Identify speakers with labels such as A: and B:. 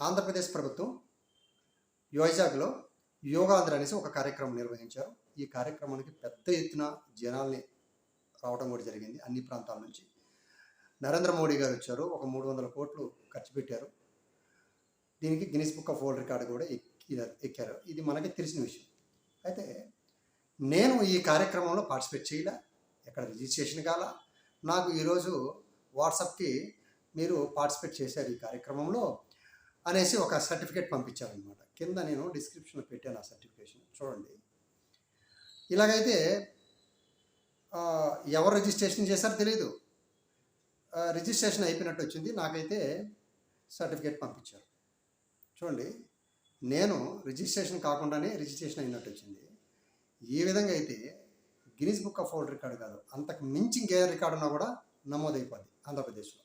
A: ఆంధ్రప్రదేశ్ ప్రభుత్వం వైజాగ్లో యోగాంధ్ర అనేసి ఒక కార్యక్రమం నిర్వహించారు. ఈ కార్యక్రమానికి పెద్ద ఎత్తున జనాల్ని రావడం కూడా జరిగింది అన్ని ప్రాంతాల నుంచి. నరేంద్ర మోడీ గారు వచ్చారు. ఒక 300 కోట్లు ఖర్చు పెట్టారు. దీనికి Guinness book of world record కూడా ఎక్కారు. ఇది మనకి తెలిసిన విషయం. అయితే నేను ఈ కార్యక్రమంలో పార్టిసిపేట్ చేయలే, ఎక్కడ రిజిస్ట్రేషన్ కాల. నాకు ఈరోజు వాట్సాప్కి మీరు పార్టిసిపేట్ చేశారు ఈ కార్యక్రమంలో అనేసి ఒక సర్టిఫికేట్ పంపించారనమాట. కింద నేను డిస్క్రిప్షన్లో పెట్టాను ఆ సర్టిఫికేషన్ చూడండి. ఇలాగైతే ఎవరు రిజిస్ట్రేషన్ చేశారో తెలియదు. రిజిస్ట్రేషన్ అయిపోయినట్టు వచ్చింది. నాకైతే సర్టిఫికేట్ పంపించారు. చూడండి, నేను రిజిస్ట్రేషన్ కాకుండానే రిజిస్ట్రేషన్ అయినట్టు వచ్చింది. ఈ విధంగా అయితే Guinness book of world record కాదు, అంతకు మించి ఇంకే రికార్డు ఉన్నా కూడా నమోదైపోద్ది ఆంధ్రప్రదేశ్లో.